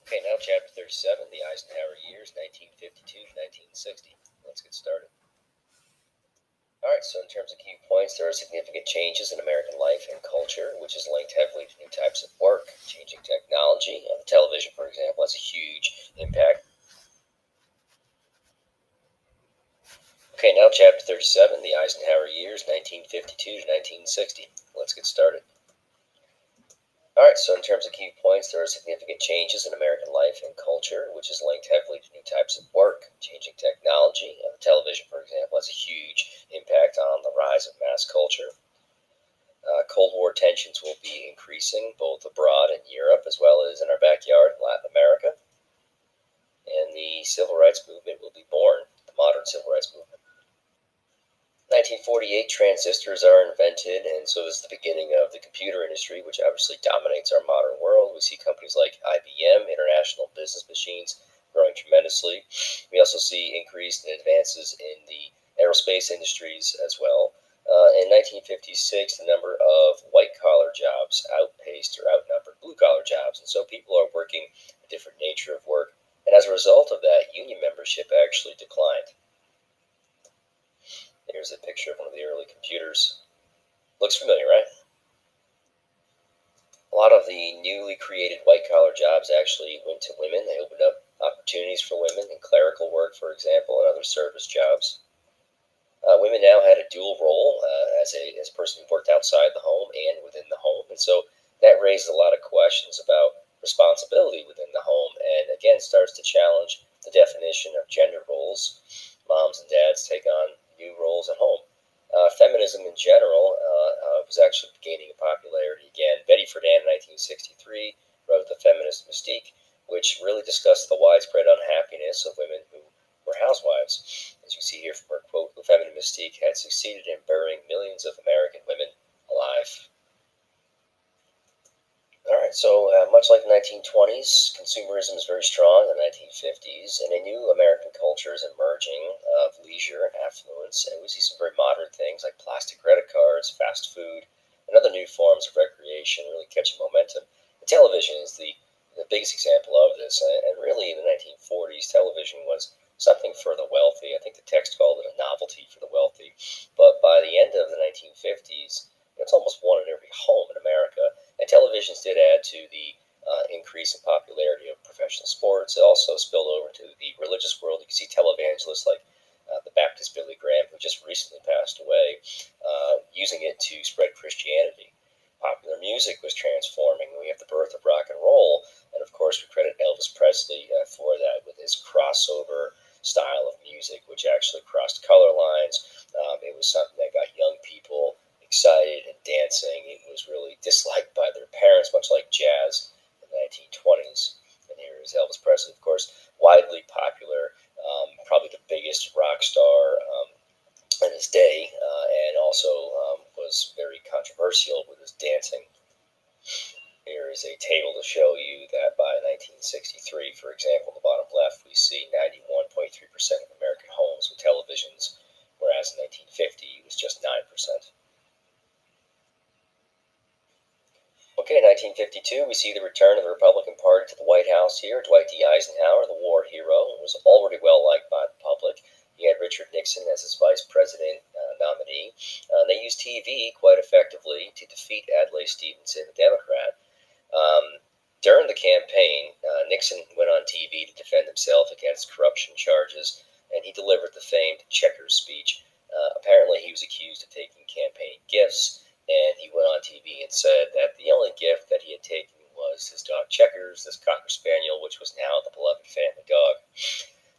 Okay, now chapter 37, the Eisenhower years, 1952 to 1960. Let's get started. Alright, so in terms of key points, there are significant changes in American life and culture, which is linked heavily to new types of work, changing technology. The television, for example, has a huge impact. Okay, now chapter 37, the Eisenhower years, 1952 to 1960. Let's get started. Alright, so in terms of key points, there are significant changes in American life and culture, which is linked heavily to new types of work, changing technology. The television, for example, has a huge impact on the rise of mass culture. Cold War tensions will be increasing both abroad in Europe as well as in our backyard in Latin America. And the civil rights movement will be born, the modern civil rights movement. 1948, transistors are invented, and so is the beginning of the computer industry, which obviously dominates our modern world. We see companies like IBM, International Business Machines, growing tremendously. We also see increased advances in the aerospace industries as well. In 1956, the number of white-collar jobs outpaced or outnumbered blue-collar jobs, and so people are working a different nature of work, and as a result of that, union membership actually declined. Here's a picture of one of the early computers. Looks familiar, right? A lot of the newly created white-collar jobs actually went to women. They opened up opportunities for women in clerical work, for example, and other service jobs. Women now had a dual role as a person who worked outside the home and within the home, and so that raised a lot of questions about responsibility within the home, and again starts to challenge the definition of gender roles. Moms and dads take on new roles at home. Feminism in general was actually gaining in popularity again. Betty Friedan in 1963 wrote The Feminist Mystique, which really discussed the widespread unhappiness of women who were housewives. As you see here from her quote, the feminine mystique had succeeded in burying millions of American women alive. Alright, so much like the 1920s, consumerism is very strong in the 1950s, and a new American culture is emerging of leisure and affluence, and we see some very modern things like plastic credit cards, fast food, and other new forms of recreation really catching momentum. And television is the biggest example of this, and really in the 1940s, television was something for the wealthy. I think the text called it a novelty for the wealthy. But by the end of the 1950s, it's almost one in every home in America. And televisions did add to the increase in popularity of professional sports. It also spilled over to the religious world. You can see televangelists like the Baptist Billy Graham, who just recently passed away, using it to spread Christianity. Popular music was transforming. We have the birth of rock and roll, and of course we credit Elvis Presley for that with his crossover style of music, which actually crossed color lines. It was something that got young people excited and dancing. It was really disliked by their parents, much like jazz in the 1920s. And here is Elvis Presley, of course, widely popular, probably the biggest rock star in his day, and also was very controversial with his dancing. Here is a table to show you that by 1963, for example, in the bottom left, we see 91.3% of American homes with televisions, whereas in 1950 it was just 9%. Okay, 1952, we see the return of the Republican Party to the White House here. Dwight D. Eisenhower, the war hero, was already well liked by the public. He had Richard Nixon as his vice president nominee. They used TV quite effectively to defeat Adlai Stevenson, a Democrat. During the campaign, Nixon went on TV to defend himself against corruption charges, and he delivered the famed Checkers speech. Apparently, he was accused of taking campaign gifts, and he went on TV and said that the only gift that he had taken was his dog Checkers, this Cocker Spaniel, which was now the beloved family dog.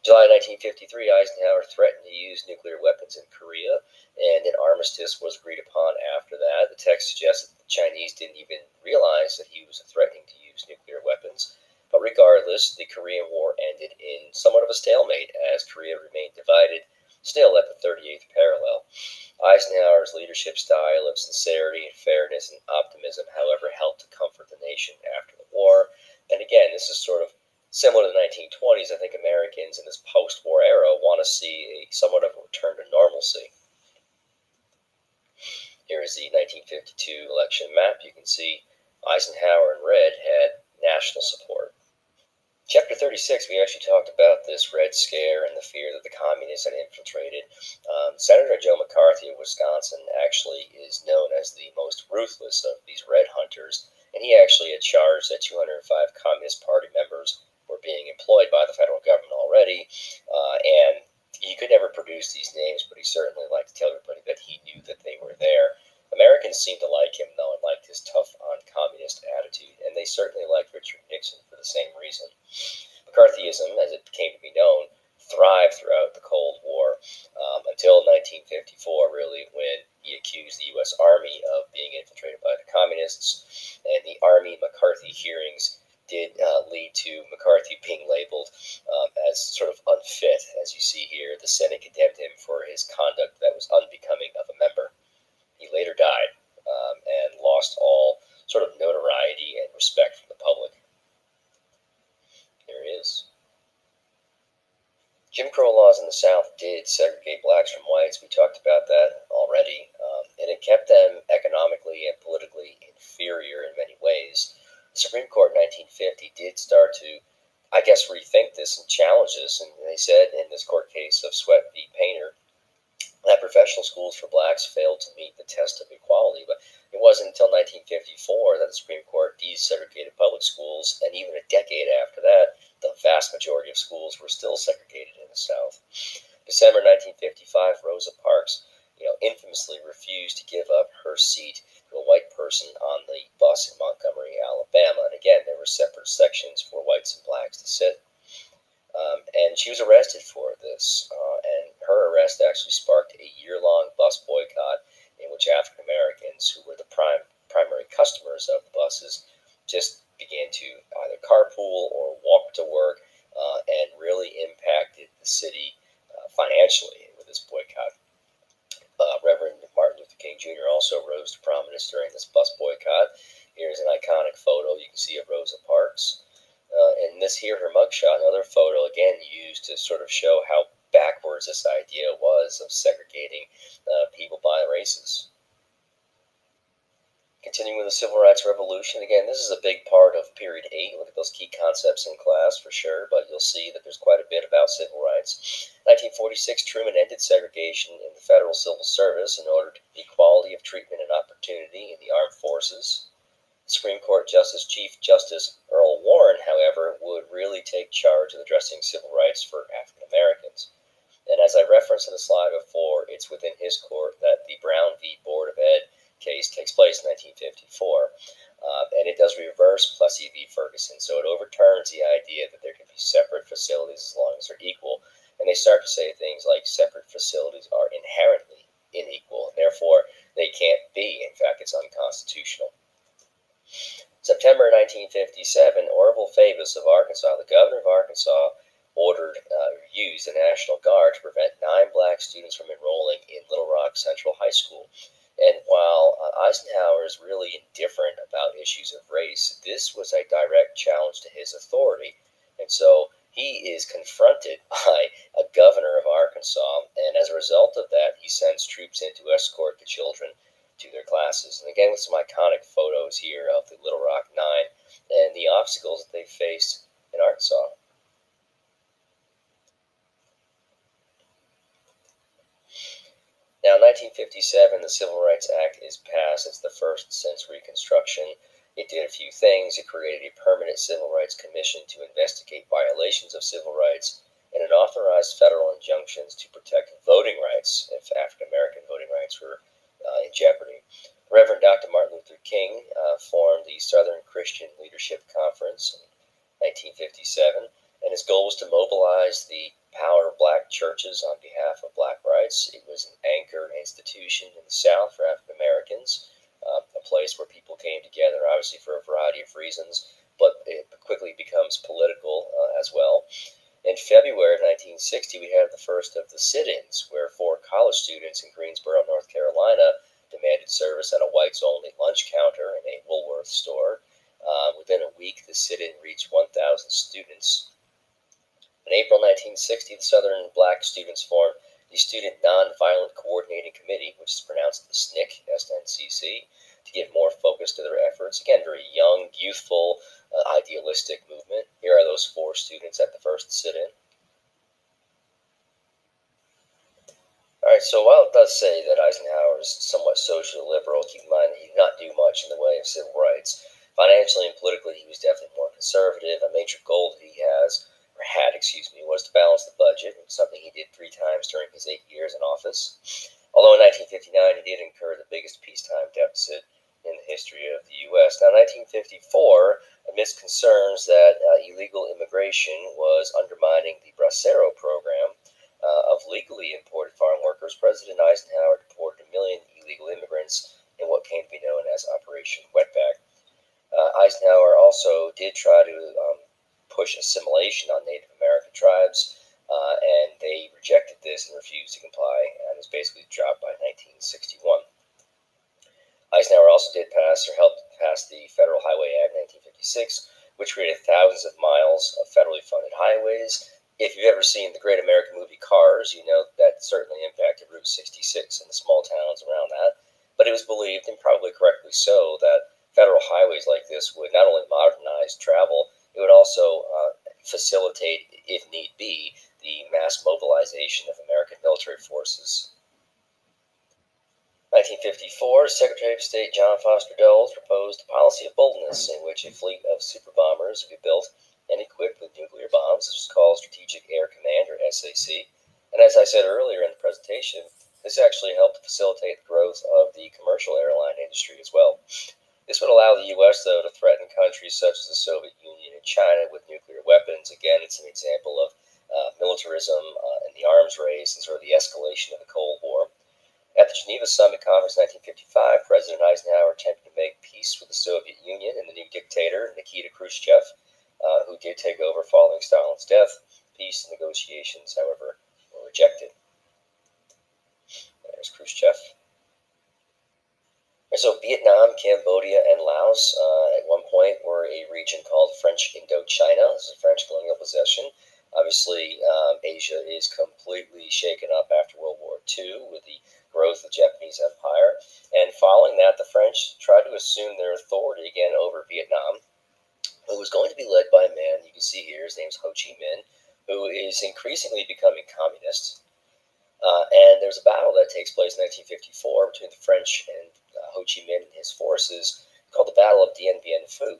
July 1953, Eisenhower threatened to use nuclear weapons in Korea, and an armistice was agreed upon after that. The text suggests that the Chinese didn't even realize that he was threatening to use nuclear weapons. But regardless, the Korean War ended in somewhat of a stalemate as Korea remained divided, still at the 38th parallel. Eisenhower's leadership style of sincerity and fairness and optimism, however, helped to comfort the nation after the war. And again, this is sort of similar to the 1920s. I think Americans in this post-war era want to see a somewhat of a return to normalcy. Here is the 1952 election map. You can see Eisenhower in red had national support. Chapter 36, we actually talked about this Red Scare and the fear that the communists had infiltrated. Senator Joe McCarthy of Wisconsin actually is known as the most ruthless of these Red Hunters, and he actually had charged that 205 Communist Party members were being employed by the federal government already, and he could never produce these names, but he certainly liked to tell everybody that he knew that they were there. Americans seemed to like him, though, and liked his tough-on-communist attitude, and they certainly liked Richard Nixon for the same reason. McCarthyism, as it came to be known, thrived throughout the Cold War until 1954, really, when he accused the U.S. Army of being infiltrated by the communists, and the Army McCarthy hearings did lead to McCarthy being labeled as sort of unfit. As you see here, the Senate condemned him for his conduct that was unbecoming of a member. He later died and lost all sort of notoriety and respect from the public. Here it is. Jim Crow laws in the South did segregate blacks from whites. We talked about that already. And it kept them economically and politically inferior in many ways. The Supreme Court in 1950 did start to, I guess, rethink this and challenge this. And they said in this court case of Sweat v. Painter that professional schools for blacks failed to meet the test of equality. But it wasn't until 1954 that the Supreme Court desegregated public schools, and even a decade after that, the vast majority of schools were still segregated in the South. December 1955, Rosa Parks, infamously refused to give up her seat to a white person on the bus in Montgomery, Alabama. And again, there were separate sections for whites and blacks to sit. And she was arrested for this, and her arrest actually sparked a year-long bus boycott in which African Americans, who were the primary customers of the buses, just began to either carpool or walk to work, and really impacted the city financially with this boycott. Reverend Martin Luther King Jr. also rose to prominence during this bus boycott. Here's an iconic photo you can see of Rosa Parks. And this here, her mugshot, another photo, again used to sort of show how backwards this idea was of segregating people by races. Continuing with the Civil Rights Revolution, again, this is a big part of Period 8. Look at those key concepts in class for sure, but you'll see that there's quite a bit about civil rights. 1946, Truman ended segregation in the federal civil service in order to equality of treatment and opportunity in the armed forces. Supreme Court Chief Justice Earl Warren, however, would really take charge of addressing civil rights for African Americans. And as I referenced in the slide before, it's within his court that the Brown v. Board of Ed case takes place in 1954. And it does reverse Plessy v. Ferguson, so it overturns the idea that there can be separate facilities as long as they're equal. And they start to say things like separate facilities are inherently unequal, and therefore they can't be. In fact, it's unconstitutional. September 1957, Orville Favis of Arkansas, the governor of Arkansas, used the National Guard to prevent 9 black students from enrolling in Little Rock Central High School. And while Eisenhower is really indifferent about issues of race, this was a direct challenge to his authority. And so he is confronted by a governor of Arkansas, and as a result of that, he sends troops in to escort the children to their classes. And again, with some iconic photos here of the Little Rock Nine and the obstacles that they faced in Arkansas. Now, in 1957, the Civil Rights Act is passed. It's the first since Reconstruction. It did a few things. It created a permanent Civil Rights Commission to investigate violations of civil rights, and it authorized federal injunctions to protect voting rights if African American voting rights were in jeopardy. Reverend Dr. Martin Luther King formed the Southern Christian Leadership Conference in 1957, and his goal was to mobilize the power of black churches on behalf of black rights. It was an anchor institution in the South for African Americans, a place where people came together, obviously for a variety of reasons, but it quickly becomes political as well. In February of 1960, we had the first of the sit-ins, where 4 college students in Greensboro, North Carolina, demanded service at a whites-only lunch counter in a Woolworth store. Within a week, the sit-in reached 1,000 students. In April 1960, the Southern Black students formed the Student Nonviolent Coordinating Committee, which is pronounced the SNCC, to give more focus to their efforts. Again, very young, youthful, idealistic movement. Here are those 4 students at the first sit-in. All right, so while it does say that Eisenhower is somewhat socially liberal, keep in mind that he did not do much in the way of civil rights. Financially and politically, he was definitely more conservative. A major goal that he had, was to balance the budget, something he did 3 times during his 8 years in office. Although in 1959 he did incur the biggest peacetime deficit in the history of the U.S. Now, in 1954, amidst concerns that illegal immigration was undermining the Bracero program, of legally imported farm workers, President Eisenhower deported 1 million illegal immigrants in what came to be known as Operation Wetback. Eisenhower also did try to push assimilation on Native American tribes, and they rejected this and refused to comply, and was basically dropped by 1961. Eisenhower also did pass or helped pass the Federal Highway Act of 1956, which created thousands of miles of federally funded highways. If you've ever seen the great American movie Cars, you know that certainly impacted Route 66 and the small towns around that. But it was believed, and probably correctly so, that federal highways like this would not only modernize travel, it would also facilitate, if need be, the mass mobilization of American military forces. 1954, Secretary of State John Foster Dulles proposed a policy of boldness in which a fleet of super bombers would be built and equipped with nuclear bombs. This was called Strategic Air Command, or SAC. And as I said earlier in the presentation, this actually helped facilitate the growth of the commercial airline industry as well. This would allow the U.S., though, to threaten countries such as the Soviet Union and China with nuclear weapons. Again, it's an example of militarism in the arms race and sort of the escalation of the Cold War. At the Geneva Summit Conference in 1955, President Eisenhower attempted to make peace with the Soviet Union and the new dictator, Nikita Khrushchev, who did take over following Stalin's death. Peace negotiations, however, were rejected. There's Khrushchev. And so Vietnam, Cambodia, and Laos at one point were a region called French Indochina. This is a French colonial possession. Obviously, Asia is completely shaken up after World War II with the growth of the Japanese Empire. And following that, the French tried to assume their authority again over Vietnam, who was going to be led by a man you can see here. His name's Ho Chi Minh, who is increasingly becoming communist. And there's a battle that takes place in 1954 between the French and Ho Chi Minh and his forces, called the Battle of Dien Bien Phu.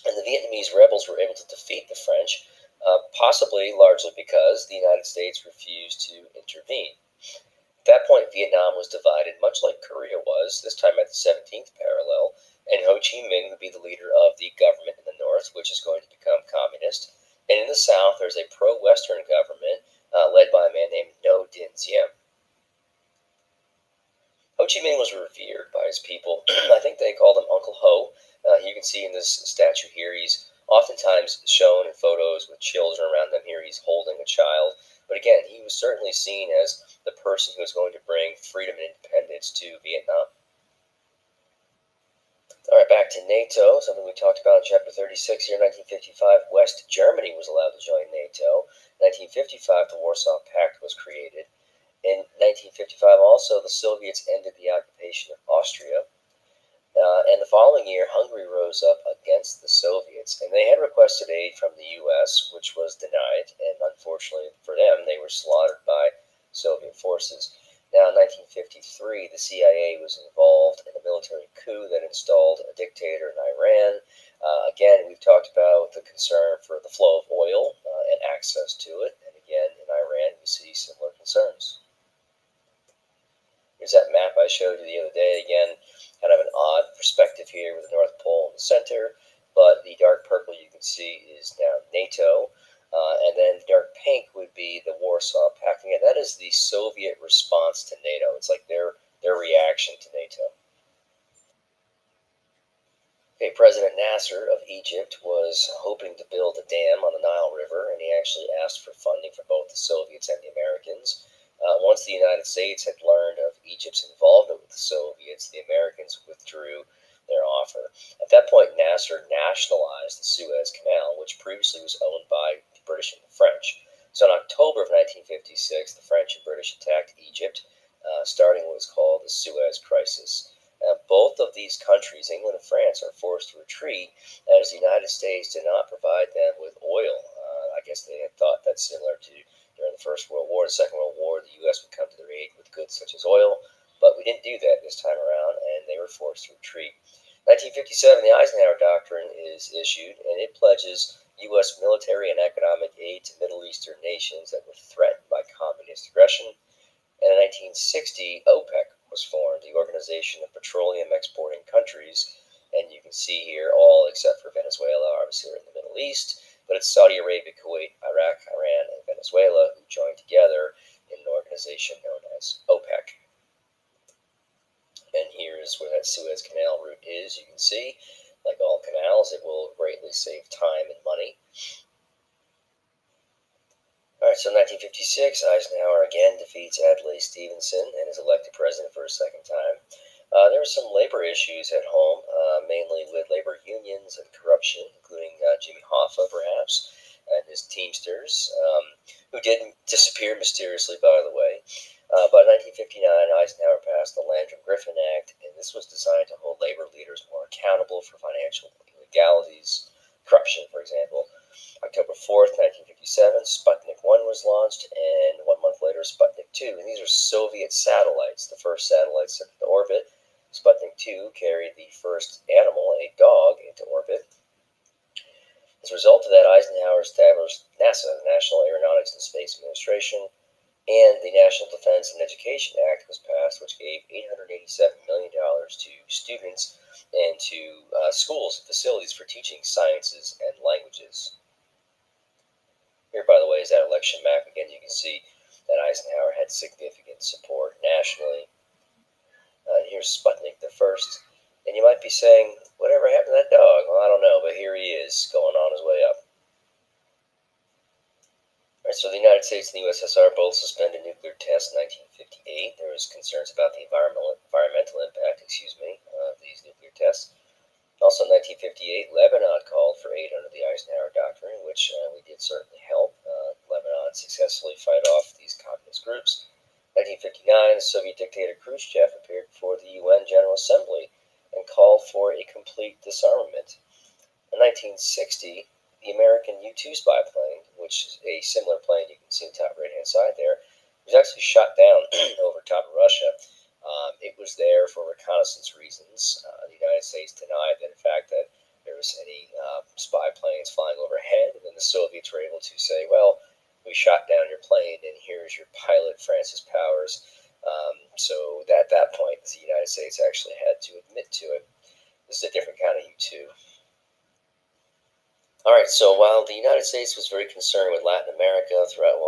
And the Vietnamese rebels were able to defeat the French, possibly largely because the United States refused to intervene. At that point, Vietnam was divided, much like Korea was, this time at the 17th parallel, and Ho Chi Minh would be the leader of the government in the north, which is going to become communist. And in the south, there's a pro-Western government led by a man named Ngo Dinh Diem. Ho Chi Minh was revered by his people. I think they called him Uncle Ho. You can see in this statue here, he's oftentimes shown in photos with children around him. Here he's holding a child. But again, he was certainly seen as the person who was going to bring freedom and independence to Vietnam. All right, back to NATO, something we talked about in Chapter 36 here. 1955, West Germany was allowed to join NATO. 1955, the Warsaw Pact was created. In 1955, also, the Soviets ended the occupation of Austria. And the following year, Hungary rose up against the Soviets, and they had requested aid from the U.S., which was denied, and unfortunately for them, they were slaughtered by Soviet forces. Now, in 1953, the CIA was involved in a military coup that installed a dictator in Iran. Again, we've talked about the concern for the flow of oil and access to it, and again, in Iran, we see similar concerns. Here's that map I showed you the other day. Again, kind of an odd perspective here with the North Pole in the center, but the dark purple you can see is now NATO, and then the dark pink would be the Warsaw Pact. Again, that is the Soviet response to NATO. It's like their reaction to NATO. Okay, President Nasser of Egypt was hoping to build a dam on the Nile River, and he actually asked for funding from both the Soviets and the Americans. Once the United States had learned of Egypt's involvement with the Soviets, the Americans withdrew their offer. At that point, Nasser nationalized the Suez Canal, which previously was owned by the British and the French. So in October of 1956, the French and British attacked Egypt, starting what was called the Suez Crisis. both of these countries, England and France, are forced to retreat as the United States did not provide them with oil. I guess they had thought that similar to during the First World War and Second World War, the U.S. would come to their aid with goods such as oil, but we didn't do that this time around, and they were forced to retreat. 1957, the Eisenhower Doctrine is issued, and it pledges U.S. military and economic aid to Middle Eastern nations that were threatened by communist aggression. And in 1960, OPEC was formed, the Organization of Petroleum Exporting Countries, and you can see here all except for Venezuela, obviously are in the Middle East, but it's Saudi Arabia, Kuwait, Iraq, Iran, and Venezuela who joined together in an organization known as OPEC. And here's where that Suez Canal route is. You can see, like all canals, it will greatly save time and money. Alright, so 1956, Eisenhower again defeats Adlai Stevenson and is elected president for a second time. There were some labor issues at home, mainly with labor unions and corruption, including Jimmy Hoffa, perhaps, and his Teamsters, who did disappear mysteriously, by the way. By 1959, Eisenhower passed the Landrum-Griffin Act, and this was designed to hold labor leaders more accountable for financial illegalities, corruption, for example. October 4th, 1957, Sputnik 1 was launched, and 1 month later, Sputnik 2. And these are Soviet satellites, the first satellites sent into orbit. Sputnik 2 carried the first animal, a dog, into orbit. As a result of that, Eisenhower established NASA, the National Aeronautics and Space Administration, and the National Defense and Education Act was passed, which gave $887 million to students and to schools and facilities for teaching sciences and languages. Here, by the way, is that election map. Again, you can see that Eisenhower had significant support nationally. Here's Sputnik the first. And you might be saying, whatever happened to that dog? Well, I don't know, but here he is, going on his way up. Right, so the United States and the USSR both suspended nuclear tests in 1958. There was concerns about the environmental impact, of these nuclear tests. Also in 1958, Lebanon called for aid under the Eisenhower Doctrine, which we did certainly help Lebanon successfully fight off these communist groups. 1959, Soviet dictator Khrushchev appeared before the UN General Assembly and called for a complete disarmament. In 1960, the American U-2 spy plane, which is a similar plane you can see in the top right-hand side there, was actually shot down over top of Russia. It was there for reconnaissance reasons. The United States denied that, in fact, that there was any spy planes flying overhead, and then the Soviets were able to say, well, we shot down your plane, and here's your pilot, Francis Powers. So at that point, the United States actually had to admit to it. This is a different kind of U-2. Alright, so while the United States was very concerned with Latin America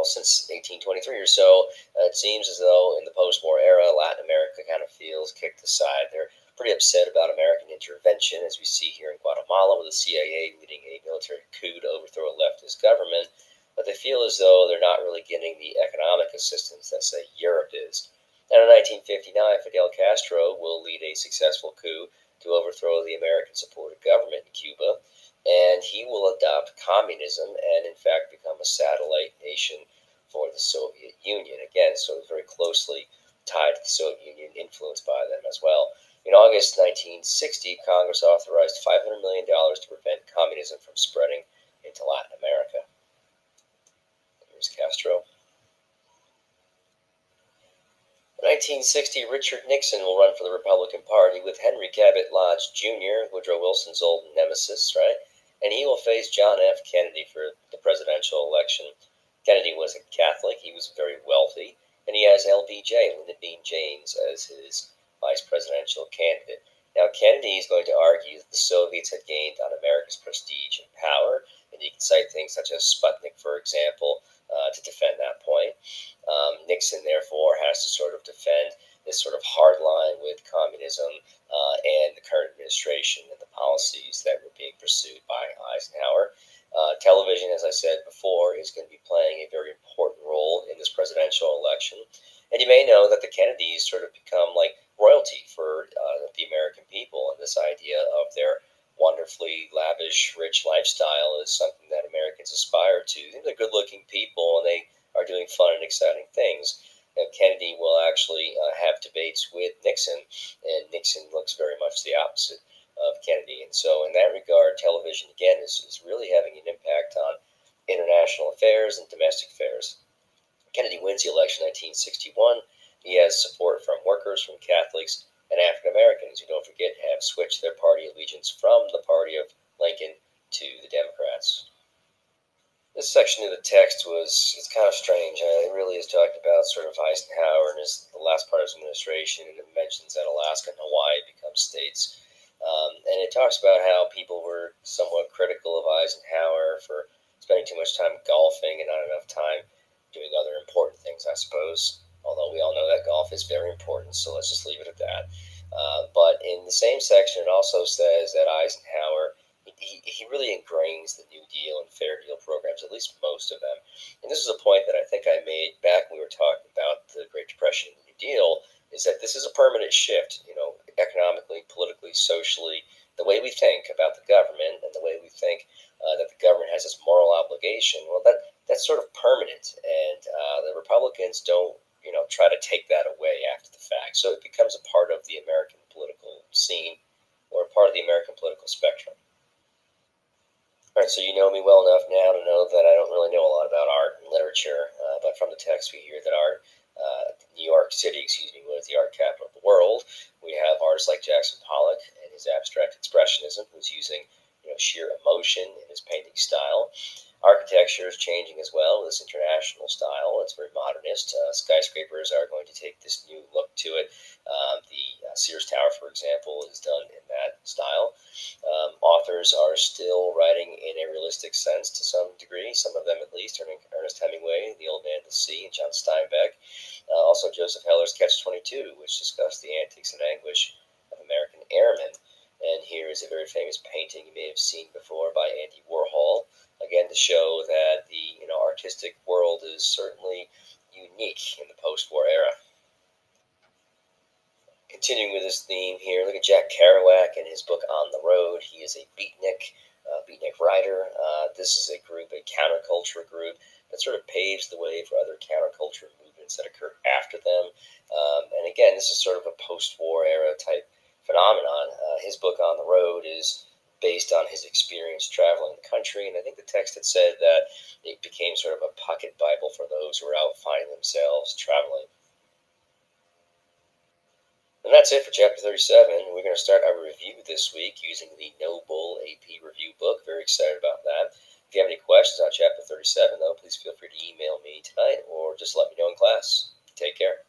since 1823 or so, it seems as though in the post-war era, Latin America kind of feels kicked aside. They're pretty upset about American intervention, as we see here in Guatemala, with the CIA leading a military coup to overthrow a leftist government, but they feel as though they're not really getting the economic assistance that, say, Europe is. And in 1959, Fidel Castro will lead a successful coup to overthrow the American-supported government in Cuba, and he will adopt communism and, in fact, become a satellite nation for the Soviet Union. Again, so very closely tied to the Soviet Union, influenced by them as well. In August 1960, Congress authorized $500 million to prevent communism from spreading into Latin America. Here's Castro. In 1960, Richard Nixon will run for the Republican Party with Henry Cabot Lodge Jr., Woodrow Wilson's old nemesis, right? And he will face John F. Kennedy for the presidential election. Kennedy was a Catholic, he was very wealthy, and he has LBJ, Lyndon B. James, as his vice presidential candidate. Now, Kennedy is going to argue that the Soviets had gained on America's prestige and power, and he can cite things such as Sputnik, for example, to defend that point. Nixon, therefore, has to sort of defend this sort of hard line with communism and the current administration and the policies that were being pursued by Eisenhower. Television, as I said before, is going to be playing a very important role in this presidential election. And you may know that the Kennedys sort of become like royalty for the American people, and this idea of their wonderfully lavish, rich lifestyle is something that Americans aspire to. They're good-looking people, and they are doing fun and exciting things. Kennedy will actually have debates with Nixon, and Nixon looks very much the opposite of Kennedy. And so, in that regard, television again is really having an impact on international affairs and domestic affairs. Kennedy wins the election in 1961. He has support from workers, from Catholics, and African Americans, who, don't forget, have switched their party allegiance from the party of Lincoln to the Democrats. This section of the text it's kind of strange. It really is talking about sort of Eisenhower and the last part of his administration, and it mentions that Alaska and Hawaii become states. And it talks about how people were somewhat critical of Eisenhower for spending too much time golfing and not enough time doing other important things, I suppose. Although we all know that golf is very important, so let's just leave it at that. But in the same section, it also says that Eisenhower he really ingrains the New Deal and Fair Deal programs, at least most of them. And this is a point that I think I made back when we were talking about the Great Depression and the New Deal, is that this is a permanent shift, economically, politically, socially, the way we think about the government and the way we think that the government has this moral obligation. Well, that's sort of permanent, and the Republicans don't, try to take that away after the fact. So it becomes a part of the American political scene or a part of the American political spectrum. All right, so you know me well enough now to know that I don't really know a lot about art and literature, but from the text we hear that New York City, was the art capital of the world. We have artists like Jackson Pollock and his abstract expressionism, who's using sheer emotion in his painting style. Architecture is changing as well, this international style. It's very modernist. Skyscrapers are going to take this new look to it. The Sears Tower, for example, is done in that style. Authors are still writing in a realistic sense to some degree, some of them at least. Ernest Hemingway, The Old Man of the Sea, and John Steinbeck. Also Joseph Heller's Catch-22, which discussed the antics and anguish of American airmen. And here is a very famous painting you may have seen before by Andy Warhol, again to show that the artistic world is certainly unique in the post-war era. Continuing with this theme here, look at Jack Kerouac and his book On the Road. He is a beatnik writer. This is a counterculture group that sort of paves the way for other counterculture movements that occur after them. And again, this is sort of a post-war era type phenomenon. His book On the Road is based on his experience traveling the country, and I think the text had said that it became sort of a pocket Bible for those who are out finding themselves traveling. And that's it for Chapter 37. We're going to start our review this week using the No Bull AP Review book. Very excited about that. If you have any questions on Chapter 37, though, please feel free to email me tonight or just let me know in class. Take care.